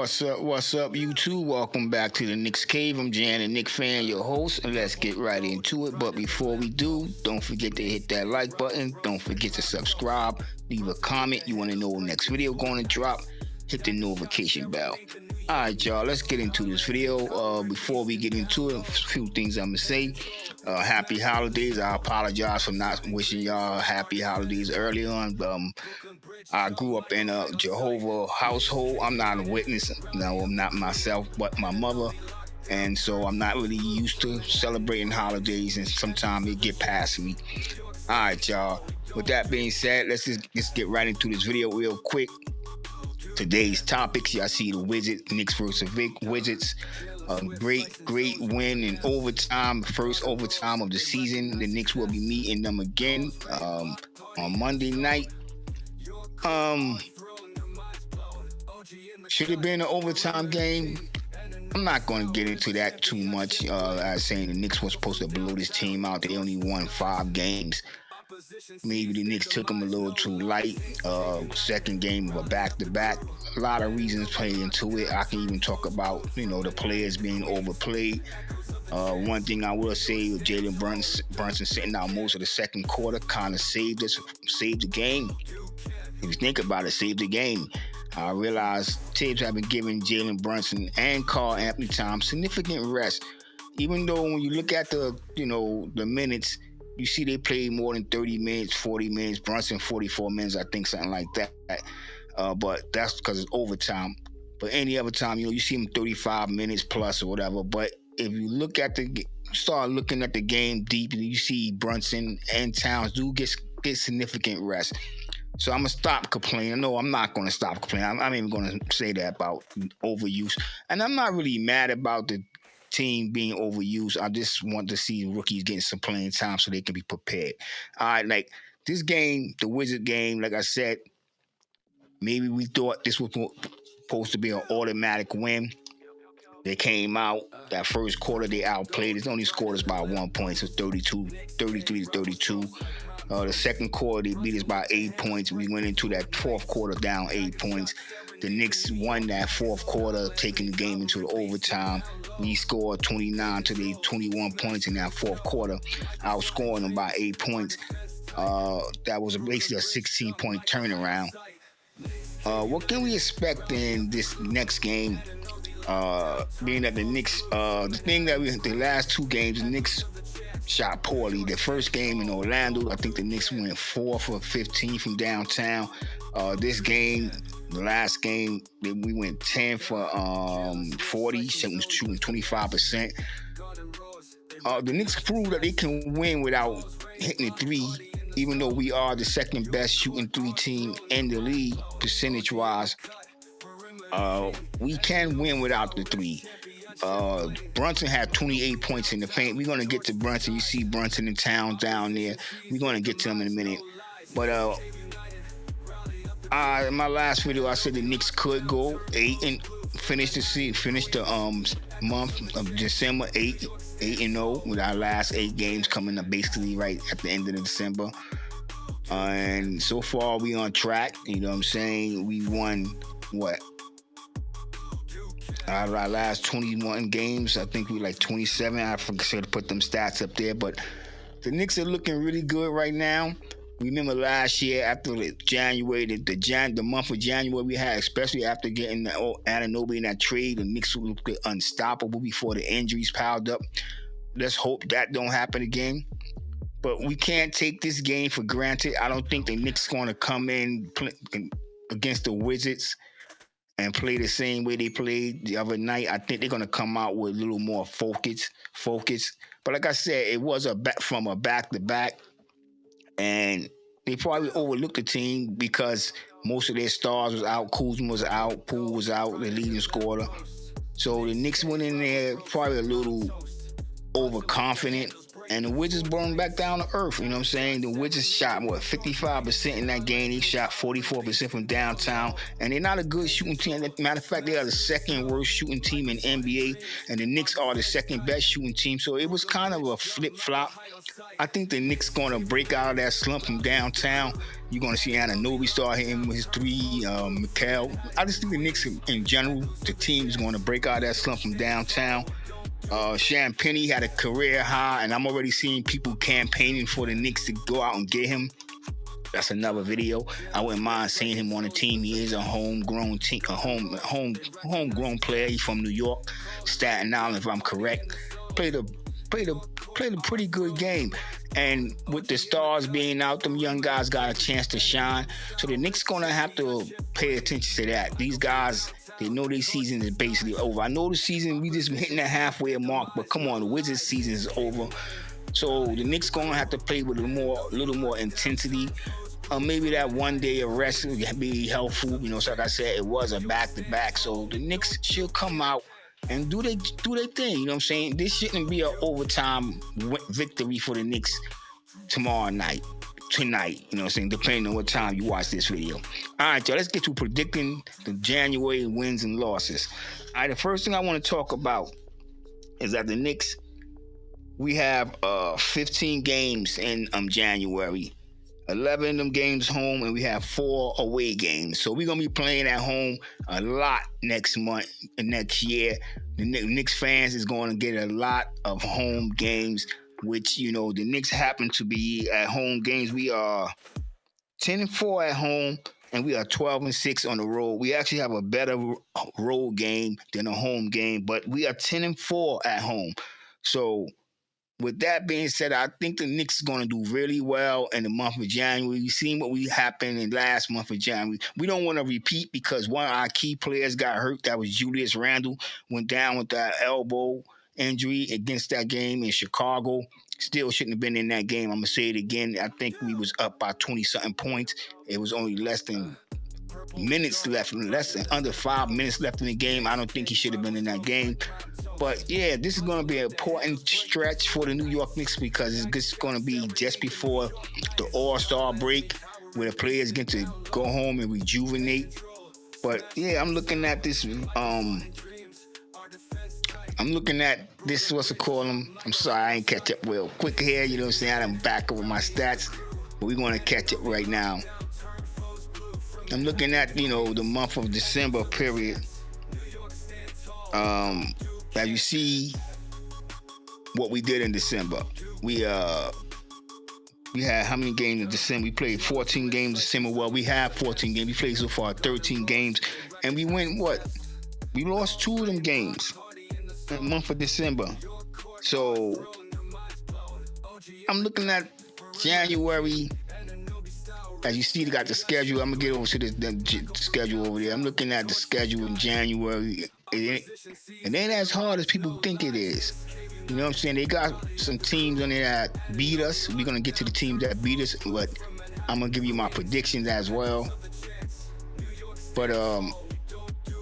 What's up, you two? Welcome back to the Knicks Cave. I'm Jan and Nick Fan, your host, and let's get right into it. But before we do, don't forget to hit that like button. Don't forget to subscribe. Leave a comment. You want to know when next video going to drop? Hit the notification bell. All right, y'all. Let's get into this video. Before we get into it, a few things I'm gonna say. Happy holidays. I apologize for not wishing y'all happy holidays early on. I grew up in a Jehovah household. I'm not a witness. No, I'm not myself, but my mother. And so I'm not really used to celebrating holidays, and sometimes it get past me. All right, y'all. With that being said, let's get right into this video real quick. Today's topics, y'all see the Wizards, Knicks versus Wizards. Great win in overtime, first overtime of the season. The Knicks will be meeting them again on Monday night. Should have been an overtime game. I'm not going to get into that too much. As saying the Knicks were supposed to blow this team out. They only won 5 games. Maybe the Knicks took them a little too light. Second game of a back-to-back. A lot of reasons play into it. I can even talk about, the players being overplayed. One thing I will say, Jalen Brunson sitting out most of the second quarter kind of saved the game. If you think about it, saved the game. I realize Tibbs have been giving Jalen Brunson and Karl Anthony Towns significant rest. Even though when you look at the minutes, you see they played more than 30 minutes, 40 minutes. Brunson 44 minutes, I think, something like that. But that's because it's overtime. But any other time, you see him 35 minutes plus or whatever. But if you start looking at the game deeply, you see Brunson and Towns do get significant rest. So I'm going to stop complaining. No, I'm not going to stop complaining. I'm even going to say that about overuse. And I'm not really mad about the team being overused. I just want to see rookies getting some playing time so they can be prepared. All right, like this game, the Wizard game, like I said, maybe we thought this was supposed to be an automatic win. They came out, that first quarter they outplayed. It only scored us by 1 point, so 33 to 32. The second quarter, they beat us by 8 points. We went into that fourth quarter down 8 points. The Knicks won that fourth quarter, taking the game into the overtime. We scored 29 to the 21 points in that fourth quarter, outscoring them by 8 points. That was basically a 16-point turnaround. What can we expect in this next game? Being that the Knicks, the last 2 games, the Knicks shot poorly. The first game in Orlando, I think the Knicks went 4 for 15 from downtown. This game, the last game, we went 10 for 40, shooting 25%. The Knicks proved that they can win without hitting a 3, even though we are the second best shooting 3 team in the league percentage-wise. We can win without the 3. Brunson had 28 points in the paint. We're going to get to Brunson. You see Brunson in town down there. We're going to get to him in a minute. But in my last video, I said the Knicks could go 8 and finish the month of December 8-0 with our last 8 games coming up basically right at the end of December. And so far, we on track. You know what I'm saying? We won, out of our last 21 games, I think we like 27. I forgot to put them stats up there, but the Knicks are looking really good right now. Remember last year after January, the month of January we had, especially after getting Anunoby in that trade, the Knicks looked unstoppable before the injuries piled up. Let's hope that don't happen again. But we can't take this game for granted. I don't think the Knicks going to come in against the Wizards and play the same way they played the other night. I think they're going to come out with a little more focus. But like I said, it was from a back-to-back, and they probably overlooked the team because most of their stars was out. Kuzma was out. Poole was out, the leading scorer. So the Knicks went in there probably a little overconfident. And the Wizards brought him back down to earth. You know what I'm saying? The Wizards shot, 55% in that game. They shot 44% from downtown. And they're not a good shooting team. Matter of fact, they are the second worst shooting team in NBA. And the Knicks are the second best shooting team. So it was kind of a flip-flop. I think the Knicks going to break out of that slump from downtown. You're going to see Anunoby start hitting his three, Mikal. I just think the Knicks in general, the team is going to break out of that slump from downtown. Penny had a career high, and I'm already seeing people campaigning for the Knicks to go out and get him. That's another video. I wouldn't mind seeing him on the team. He is a homegrown team, homegrown player. He's from New York, Staten Island, if I'm correct. Played a played a played a pretty good game. And with the stars being out, them young guys got a chance to shine. So the Knicks gonna have to pay attention to that. These guys, they know their season is basically over. I know the season we just hitting that halfway mark, but come on, the Wizards season is over. So the Knicks gonna have to play with a little more intensity. Maybe that one day of rest would be helpful. So like I said, it was a back-to-back. So the Knicks should come out and do their thing. You know what I'm saying? This shouldn't be an overtime victory for the Knicks tomorrow night. Tonight, you know what I'm saying? Depending on what time you watch this video. All right, y'all, let's get to predicting the January wins and losses. All right, the first thing I want to talk about is that the Knicks, we have 15 games in January. 11 of them games home, and we have 4 away games. So we're going to be playing at home a lot next year. The Knicks fans is going to get a lot of home games, which, the Knicks happen to be at home games. We are 10-4 at home, and we are 12-6 on the road. We actually have a better road game than a home game, but we are 10-4 at home. So with that being said, I think the Knicks is going to do really well in the month of January. We've seen what happened in last month of January. We don't want to repeat because one of our key players got hurt. That was Julius Randle. Went down with that elbow injury against that game in Chicago. Still shouldn't have been in that game. I'm going to say it again. I think we was up by 20-something points. It was only less than under 5 minutes left in the game. I don't think he should have been in that game. But yeah, this is going to be an important stretch for the New York Knicks because it's going to be just before the All-Star break where the players get to go home and rejuvenate. But yeah, I'm looking at this. What's it called? I'm sorry, I ain't catch up real quick here. You know what I'm saying? I'm back over my stats, but we're going to catch up right now. I'm looking at, the month of December period. As you see what we did in December. We had how many games in December? We played 14 games in December. Well, we have 14 games. We played so far 13 games. And we went what? We lost 2 of them games in the month of December. So I'm looking at January. As you see, they got the schedule. I'm going to get over to the schedule over there. I'm looking at the schedule in January. It ain't as hard as people think it is. You know what I'm saying? They got some teams on there that beat us. We're going to get to the teams that beat us, but I'm going to give you my predictions as well. But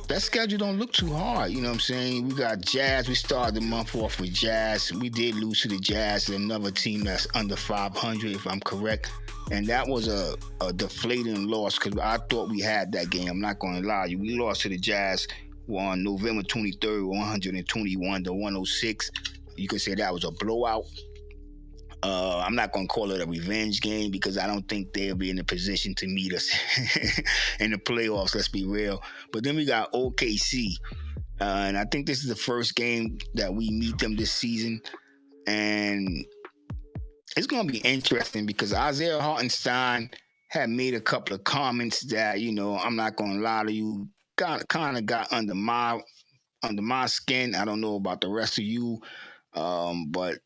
that schedule don't look too hard. You know what I'm saying? We got Jazz. We started the month off with Jazz. We did lose to the Jazz, another team that's under 500, if I'm correct. And that was a deflating loss because I thought we had that game. I'm not going to lie to you. We lost to the Jazz on November 23rd, 121 to 106. You could say that was a blowout. I'm not going to call it a revenge game because I don't think they'll be in a position to meet us in the playoffs, let's be real. But then we got OKC. And I think this is the first game that we meet them this season. And it's going to be interesting because Isaiah Hartenstein had made a couple of comments that, I'm not going to lie to you, kind of got under my skin. I don't know about the rest of you, but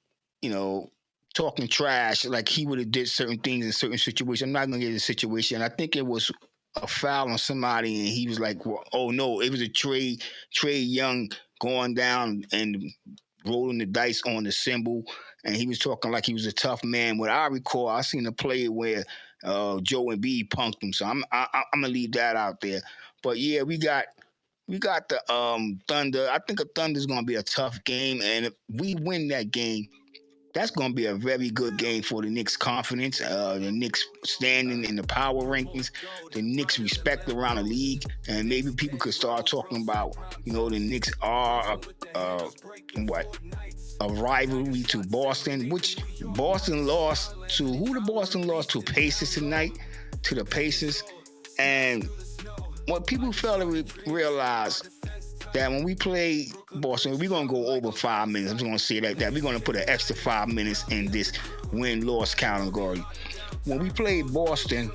talking trash like he would have did certain things in certain situations. I'm not going to get a situation. I think it was a foul on somebody, and he was like, well, "Oh no, it was a Trae Young going down and rolling the dice on the symbol." And he was talking like he was a tough man. What I recall, I seen a play where Joe Embiid punked him. So I'm gonna leave that out there. But yeah, we got the Thunder. I think the Thunder's gonna be a tough game, and if we win that game, That's going to be a very good game for the Knicks' confidence, the Knicks standing in the power rankings, the Knicks' respect around the league, and maybe people could start talking about, the Knicks are what a rivalry to Boston, which Boston lost to who? The Boston lost to Pacers tonight, to the Pacers, and what people fail to realize that when we play Boston, we're gonna go over 5 minutes. I'm just gonna say it like that. We're gonna put an extra 5 minutes in this win-loss category. When we played Boston,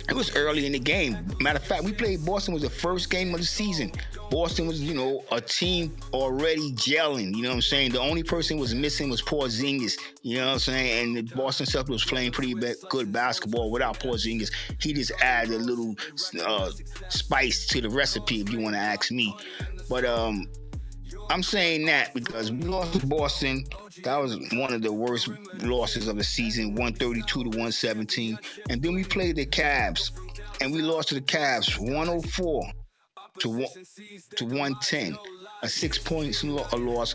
it was early in the game. Matter of fact, we played Boston was the first game of the season. Boston was, a team already gelling. You know what I'm saying? The only person was missing was Porzingis. You know what I'm saying? And the Boston Celtics was playing pretty good basketball without Porzingis. He just added a little spice to the recipe, if you want to ask me. But I'm saying that because we lost to Boston. That was one of the worst losses of the season, 132 to 117. And then we played the Cavs, and we lost to the Cavs 104 to 110, a 6 points loss.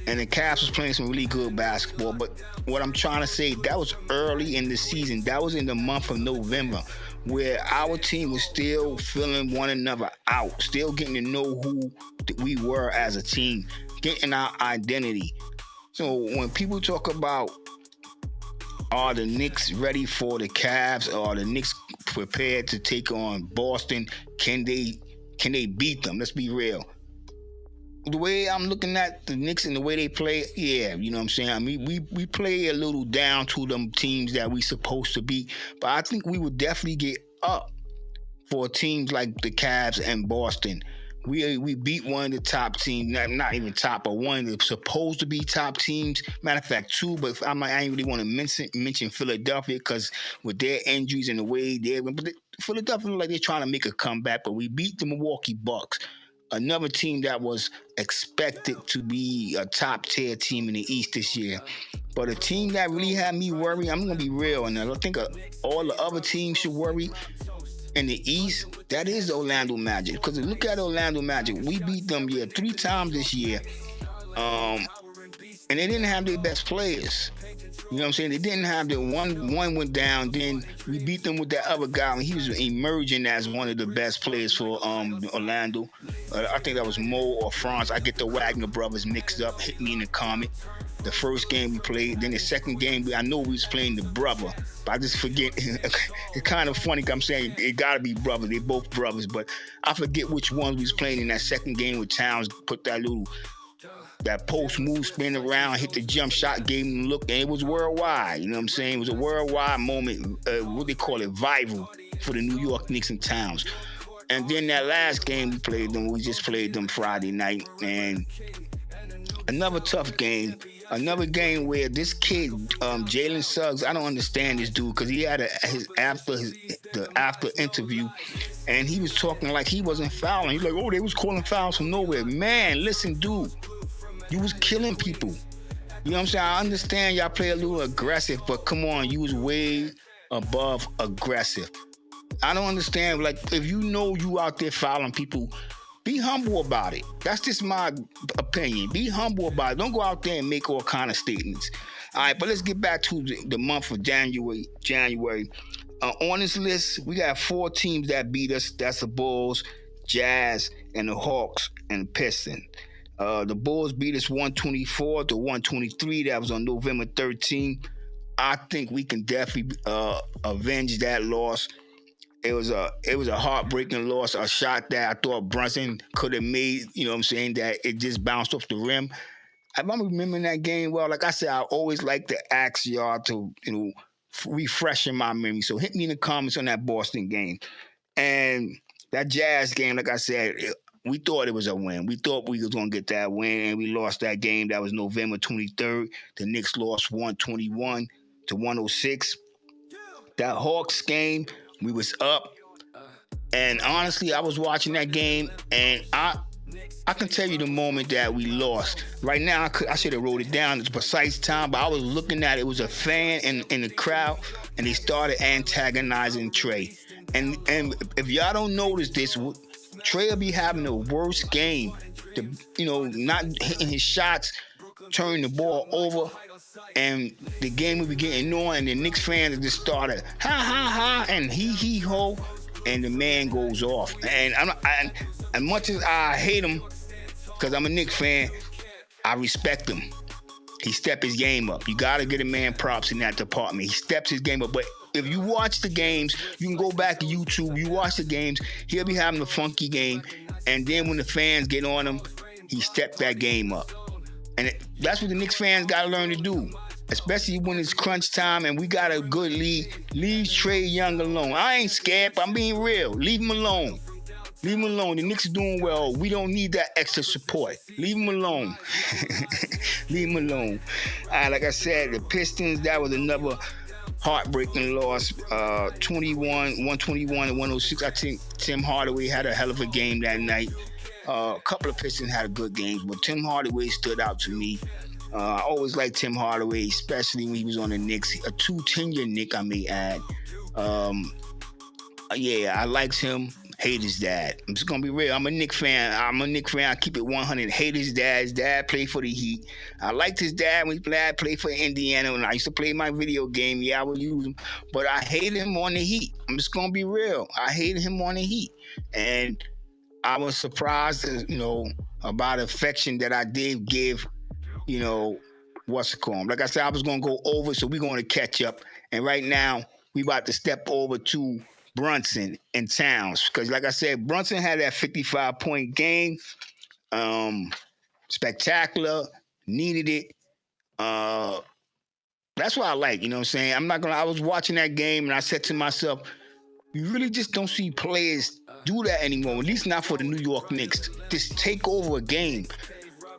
And the Cavs was playing some really good basketball. But what I'm trying to say, that was early in the season. That was in the month of November, where our team was still filling one another out, still getting to know who we were as a team, getting our identity. So when people talk about, are the Knicks ready for the Cavs? Are the Knicks prepared to take on Boston? Can they beat them? Let's be real. The way I'm looking at the Knicks and the way they play, yeah, you know what I'm saying? I mean, we play a little down to them teams that we supposed to beat, but I think we would definitely get up for teams like the Cavs and Boston. We beat one of the top teams, not even top, but one of the supposed to be top teams. Matter of fact, two, but I ain't really want to mention Philadelphia because with their injuries and the way but Philadelphia look like they're trying to make a comeback, but we beat the Milwaukee Bucks, another team that was expected to be a top tier team in the East this year. But a team that really had me worried, I'm going to be real, and I think all the other teams should worry in the East, that is the Orlando Magic. Because look at Orlando Magic. We beat them 3 times this year. And they didn't have their best players. You know what I'm saying? They didn't have the one went down, then we beat them with that other guy, and he was emerging as one of the best players for Orlando. I think that was Mo or Franz. I get the Wagner brothers mixed up. Hit me in the comment. The first game we played, then the second game, I know we was playing the brother, but I just forget. It's kind of funny because I'm saying it got to be brothers. They both brothers, but I forget which ones we was playing in that second game with Towns. Put that post move, spin around, hit the jump shot, gave him a look, and it was worldwide. You know what I'm saying? It was a worldwide moment, what they call it, viral for the New York Knicks and Towns. And then that last game we just played them Friday night, and another tough game. Another game where this kid, Jalen Suggs, I don't understand this dude because he had the after interview, and he was talking like he wasn't fouling. He's like, oh, they was calling fouls from nowhere. Man, listen, dude, you was killing people. You know what I'm saying? I understand y'all play a little aggressive, but come on, you was way above aggressive. I don't understand. Like, if you know you out there fouling people, be humble about it. That's just my opinion. Be humble about it. Don't go out there and make all kind of statements. All right, but let's get back to the month of January. On this list, we got 4 teams that beat us. That's the Bulls, Jazz, and the Hawks and the Pistons. The Bulls beat us 124 to 123. That was on November 13th. I think we can definitely avenge that loss. It was a heartbreaking loss, a shot that I thought Brunson could have made, you know what I'm saying, that it just bounced off the rim. If I'm remembering that game well, like I said, I always like to ask y'all to, refresh in my memory. So hit me in the comments on that Boston game. And that Jazz game, like I said, we thought it was a win. We thought we was going to get that win, and we lost that game. That was November 23rd. The Knicks lost 121 to 106. That Hawks game, we was up. And honestly, I was watching that game, and I can tell you the moment that we lost. Right now, I should have wrote it down at the precise time, but I was looking at it. It was a fan in the crowd, and they started antagonizing Trey. And if y'all don't notice this, Trey will be having the worst game. Not hitting his shots, turning the ball over. and the game would be getting on, and the Knicks fans just started ha ha ha and he ho, and the man goes off. And as much as I hate him, because I'm a Knicks fan, I respect him. He stepped his game up. You got to get a man props in that department. He steps his game up. But if you watch the games, you can go back to YouTube. You watch the games. He'll be having a funky game. And then when the fans get on him, he stepped that game up. And that's what the Knicks fans got to learn to do, especially when it's crunch time and we got a good lead. Leave Trae Young alone. I ain't scared. I'm being real. Leave him alone. Leave him alone. The Knicks are doing well. We don't need that extra support. Leave him alone. Leave him alone. Like I said, the Pistons, that was another heartbreaking loss. 121 and 106. I think Tim Hardaway had a hell of a game that night. A couple of Pistons had a good games, but Tim Hardaway stood out to me. I always liked Tim Hardaway, especially when he was on the Knicks. A 2-10-year Knick, I may add. Yeah, I liked him. Hate his dad. I'm just gonna be real. I'm a Knicks fan. I keep it 100. Hate his dad. His dad played for the Heat. I liked his dad when his dad played for Indiana. When I used to play my video game, yeah, I would use him. But I hated him on the Heat. I'm just gonna be real. I hated him on the Heat, and I was surprised, about affection that I did give. What's it called? Like I said, I was gonna go over, so we're gonna catch up. And right now, we about to step over to Brunson and Towns, because like I said, Brunson had that 55-point game. Spectacular, needed it. That's what I like, you know what I'm saying? I was watching that game and I said to myself, you really just don't see players do that anymore, at least not for the New York Knicks. Just take over a game.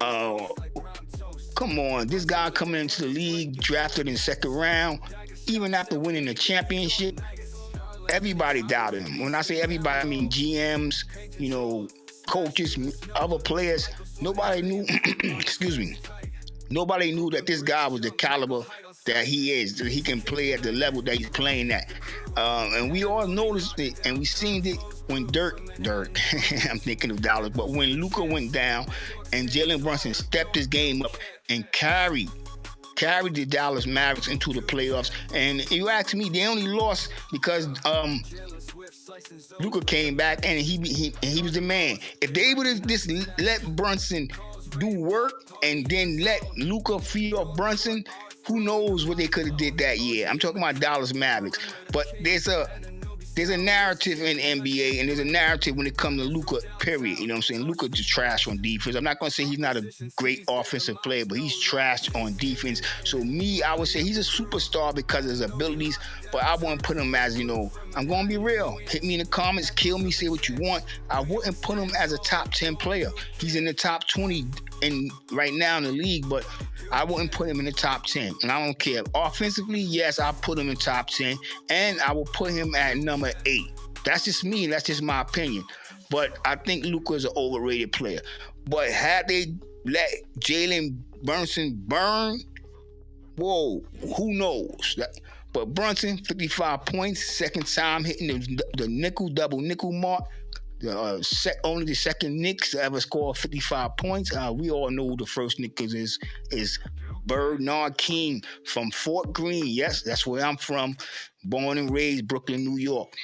Come on, this guy coming into the league, drafted in second round, even after winning the championship, everybody doubted him. When I say everybody, I mean GMs, coaches, other players. Nobody knew, excuse me, nobody knew that this guy was the caliber that he is, that he can play at the level that he's playing at. And we all noticed it, and we seen it when Dirk, I'm thinking of Dallas, but when Luka went down and Jalen Brunson stepped his game up and carried the Dallas Mavericks into the playoffs. And you ask me, they only lost because Luka came back and he was the man. If they would have just let Brunson do work and then let Luka feed off Brunson, who knows what they could have did that year. I'm talking about Dallas Mavericks. But there's a narrative in NBA, and there's a narrative when it comes to Luka, period. You know what I'm saying? Luka just trash on defense. I'm not going to say he's not a great offensive player, but he's trash on defense. So I would say he's a superstar because of his abilities, but I wouldn't put him as, I'm going to be real. Hit me in the comments, kill me, say what you want. I wouldn't put him as a top 10 player. He's in the top 20 right now in the league, but I wouldn't put him in the top 10. And I don't care. Offensively, yes, I'll put him in top 10, and I will put him at number 8. That's just me. That's just my opinion. But I think Luka is an overrated player. But had they let Jalen Brunson burn, whoa, who knows? But Brunson, 55 points, second time hitting the double nickel mark. Only the second Knicks to ever score 55 points. We all know who the first Knicks is Bernard King from Fort Greene. Yes, that's where I'm from. Born and raised Brooklyn, New York.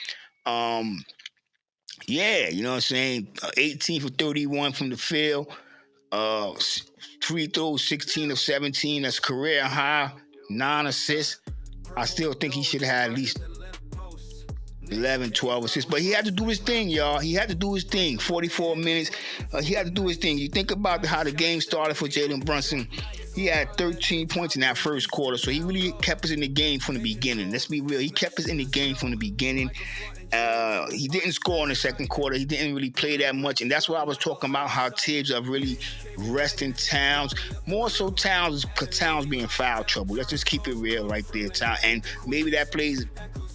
Yeah, you know what I'm saying? 18 for 31 from the field. Free throws, 16 of 17. That's career high. 9 assists. I still think he should have had at least 11, 12 assists. But he had to do his thing, y'all. He had to do his thing. 44 minutes. He had to do his thing. You think about how the game started for Jalen Brunson. He had 13 points in that first quarter, so he really kept us in the game from the beginning. Let's be real. He kept us in the game from the beginning. He didn't score in the second quarter. He didn't really play that much, and that's why I was talking about how Tibbs are really resting Towns. More so Towns, because Towns being foul trouble. Let's just keep it real right there, and maybe that plays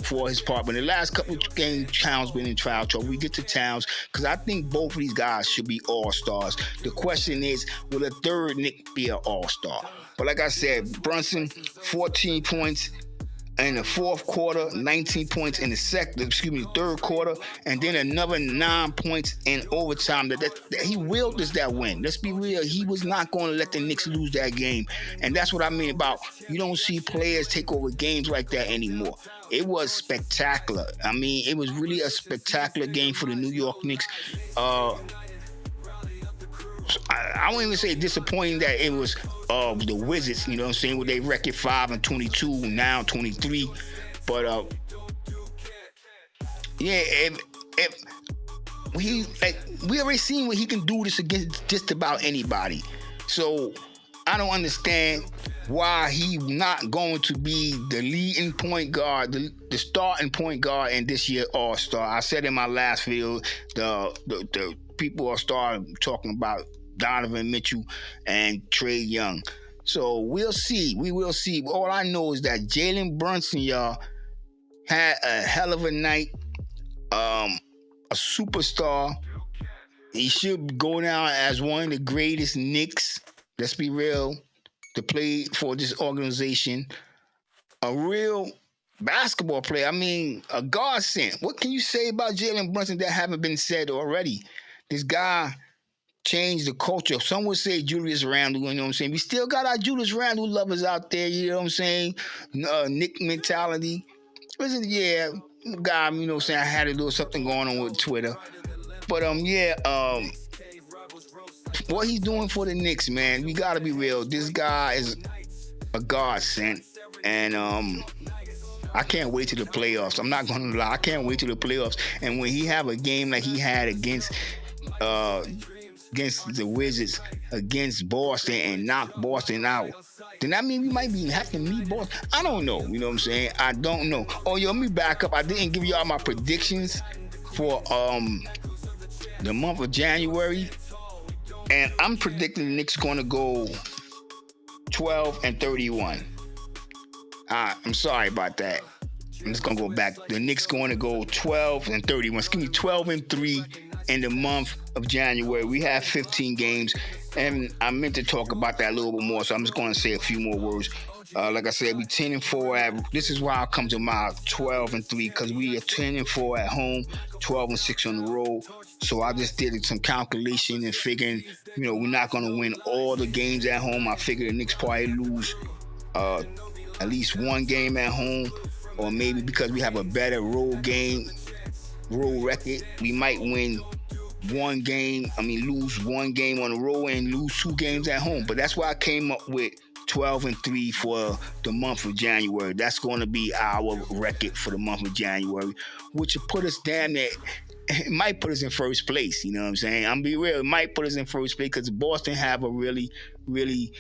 for his part. But in the last couple of games, Towns been in foul trouble. We get to Towns because I think both of these guys should be all-stars. The question is, will a third Knick be an all-star? But like I said, Brunson, 14 points, in the fourth quarter, 19 points in the third quarter, and then another 9 points in overtime. That he willed us that win. Let's be real. He was not going to let the Knicks lose that game. And that's what I mean about you don't see players take over games like that anymore. It was spectacular. I mean, it was really a spectacular game for the New York Knicks. I won't even say disappointing that it was the Wizards, you know what I'm saying, with their record 5-22, now 23. But yeah, if we already seen what he can do this against just about anybody. So I don't understand why he not going to be the leading point guard, the starting point guard in this year All-Star. I said in my last video, the people are starting talking about Donovan Mitchell and Trae Young. So we'll see. We will see. All I know is that Jalen Brunson, y'all, had a hell of a night. A superstar. He should go down as one of the greatest Knicks, let's be real, to play for this organization. A real basketball player. I mean, a godsend. What can you say about Jalen Brunson that haven't been said already? This guy changed the culture. Some would say Julius Randle, you know what I'm saying? We still got our Julius Randle lovers out there, you know what I'm saying? Nick mentality. Listen, yeah, guy, you know what I'm saying? I had a little something going on with Twitter. But what he's doing for the Knicks, man, we gotta be real. This guy is a godsend. And I can't wait to the playoffs. I'm not gonna lie, I can't wait to the playoffs. And when he have a game like he had against the Wizards, against Boston, and knock Boston out, then that means we might be have to meet Boston. I don't know. You know what I'm saying? I don't know. Oh, yo, let me back up. I didn't give y'all my predictions for the month of January, and I'm predicting the Knicks going to go 12-31. I'm sorry about that. I'm just gonna go back. The Knicks going to go 12-31. Excuse me, 12-3 in the month of January. We have 15 games, and I meant to talk about that a little bit more, so I'm just going to say a few more words. Like I said, we 10-4 this is why I come to my 12-3, because we are 10-4 at home, 12-6 on the road. So I just did some calculation and figuring, we're not going to win all the games at home. I figured the Knicks probably lose at least one game at home, or maybe because we have a better road record, we might lose one game on the road and lose 2 games at home. But that's why I came up with 12-3 for the month of January. That's going to be our record for the month of January, which will put us damn near. It might put us in first place. You know what I'm saying? I'm be real. It might put us in first place because Boston have a really, really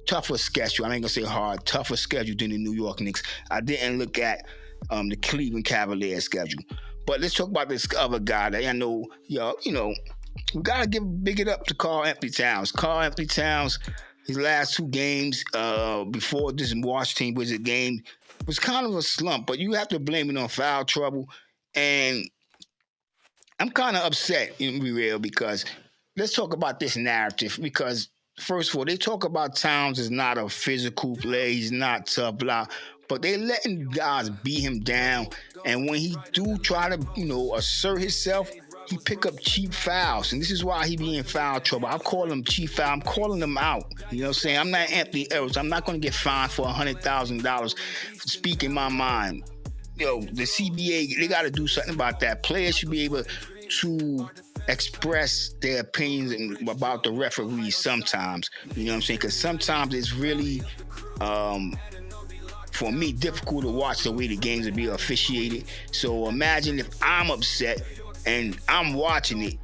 tougher schedule. I ain't gonna say hard, tougher schedule than the New York Knicks. I didn't look at the Cleveland Cavaliers schedule. But let's talk about this other guy that I know, we gotta big it up to Karl-Anthony Towns. Karl-Anthony Towns, his last 2 games before this Washington Wizards game was kind of a slump, but you have to blame it on foul trouble. And I'm kind of upset, to be real, because let's talk about this narrative. Because first of all, they talk about Towns is not a physical player, he's not tough, blah. But they letting guys beat him down. And when he do try to, assert himself, he pick up cheap fouls. And this is why he be in foul trouble. I call him cheap foul. I'm calling him out. You know what I'm saying? I'm not Anthony Edwards. I'm not going to get fined for $100,000 for speaking my mind. The CBA, they got to do something about that. Players should be able to express their opinions about the referees sometimes. You know what I'm saying? Because sometimes it's really... for me, difficult to watch the way the games are being officiated. So imagine if I'm upset and I'm watching it.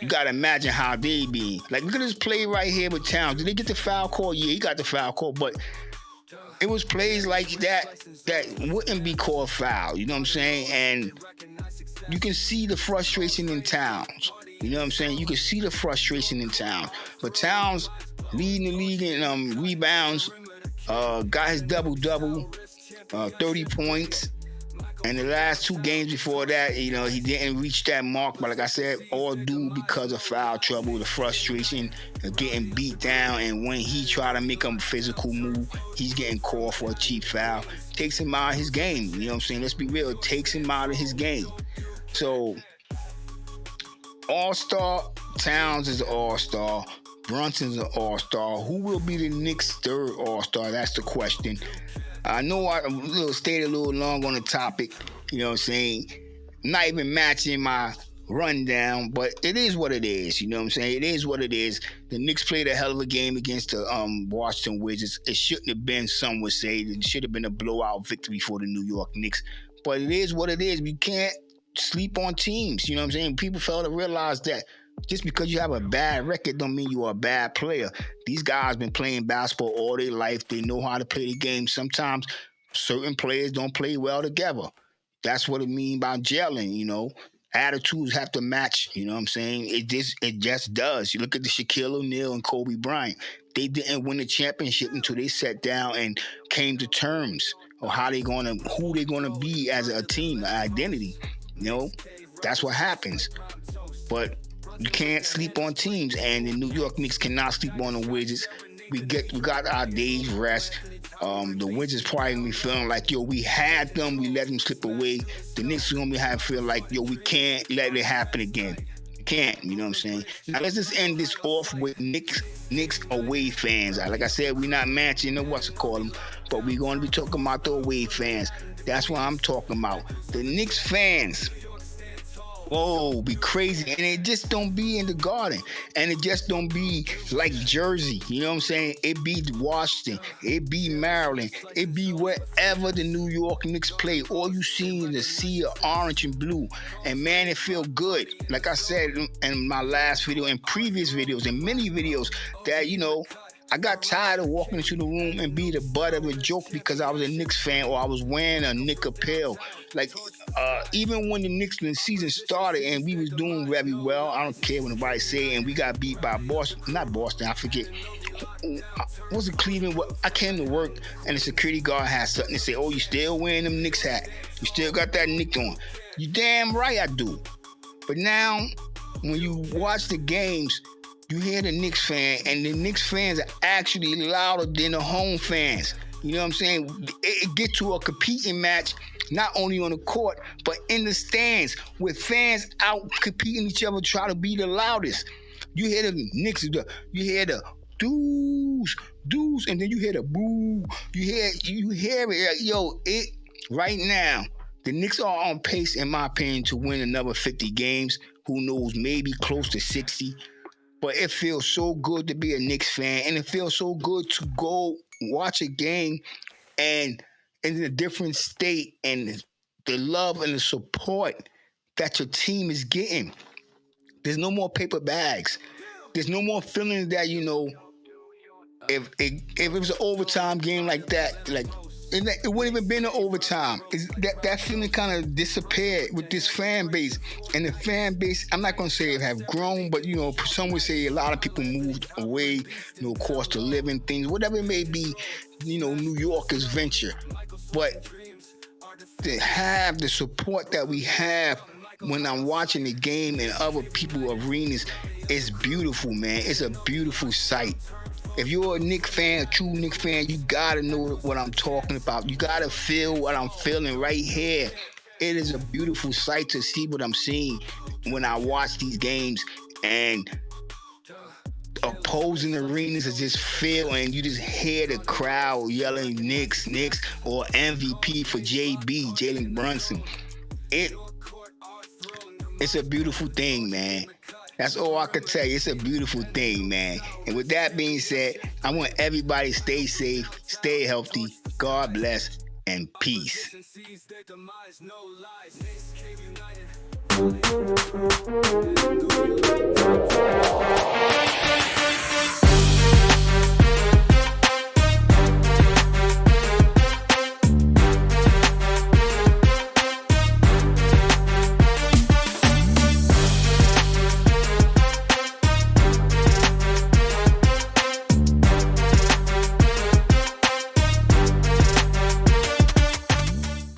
You got to imagine how they be. Like, look at this play right here with Towns. Did they get the foul call? Yeah, he got the foul call. But it was plays like that wouldn't be called foul. You know what I'm saying? And you can see the frustration in Towns. You know what I'm saying? You can see the frustration in Towns. But Towns leading the league in rebounds, got his double-double, 30 points, And the last two games before that, he didn't reach that mark. But like I said, all due because of foul trouble, the frustration of getting beat down. And when he try to make a physical move, he's getting called for a cheap foul. Takes him out of his game. You know what I'm saying? Let's be real. It takes him out of his game. So, All-Star, Towns is an All-Star. Brunson's an All-Star. Who will be the Knicks' third All-Star? That's the question. I know I stayed a little long on the topic, you know what I'm saying? Not even matching my rundown, but it is what it is, you know what I'm saying? It is what it is. The Knicks played a hell of a game against the Washington Wizards. It shouldn't have been, some would say. It should have been a blowout victory for the New York Knicks. But it is what it is. We can't sleep on teams, you know what I'm saying? People fail to realize that just because you have a bad record don't mean you're a bad player. These guys been playing basketball all their life. They know how to play the game. Sometimes certain players don't play well together. That's what it means by gelling, Attitudes have to match, you know what I'm saying? It just does. You look at the Shaquille O'Neal and Kobe Bryant. They didn't win the championship until they sat down and came to terms of who they're gonna be as a team, an identity. That's what happens. But you can't sleep on teams, and the New York Knicks cannot sleep on the Wizards. We got our day's rest. The Wizards probably gonna be feeling like, we had them, we let them slip away. The Knicks are gonna be feeling like, we can't let it happen again. We can't, you know what I'm saying? Now let's just end this off with Knicks away fans. Like I said, we're not matching them, but we're gonna be talking about the away fans. That's what I'm talking about. The Knicks fans. Whoa, be crazy. And it just don't be in the Garden. And it just don't be like Jersey. You know what I'm saying? It be Washington. It be Maryland. It be wherever the New York Knicks play. All you see is a sea of orange and blue. And man, it feel good. Like I said in my last video and previous videos and many videos that, I got tired of walking into the room and be the butt of a joke because I was a Knicks fan or I was wearing a Knicks apparel. Like, even when the Knicks season started and we was doing very well, I don't care what nobody say, and we got beat by Boston, I forget. Was it Cleveland? I came to work and the security guard had something to say, you still wearing them Knicks hat? You still got that Knicks on? You damn right I do. But now, when you watch the games, you hear the Knicks fan, and the Knicks fans are actually louder than the home fans. You know what I'm saying? It get to a competing match, not only on the court, but in the stands, with fans out competing each other, try to be the loudest. You hear the Knicks, you hear the doos, and then you hear the boo. You hear it. Right now, the Knicks are on pace, in my opinion, to win another 50 games. Who knows, maybe close to 60. But it feels so good to be a Knicks fan, and it feels so good to go watch a game and in a different state, and the love and the support that your team is getting. There's no more paper bags. There's no more feeling that, if it was an overtime game like that, it wouldn't even been an overtime. That feeling kind of disappeared with this fan base. And the fan base, I'm not going to say it have grown, but, some would say a lot of people moved away, cost of living, things, whatever it may be, New Yorkers venture. But to have the support that we have when I'm watching the game in other people's arenas, it's beautiful, man. It's a beautiful sight. If you're a Knicks fan, a true Knicks fan, you gotta know what I'm talking about. You gotta feel what I'm feeling right here. It is a beautiful sight to see what I'm seeing when I watch these games, and opposing arenas are just feel, and you just hear the crowd yelling Knicks, or MVP for JB, Jalen Brunson. It's a beautiful thing, man. That's all I could tell you. It's a beautiful thing, man. And with that being said, I want everybody to stay safe, stay healthy. God bless, and peace.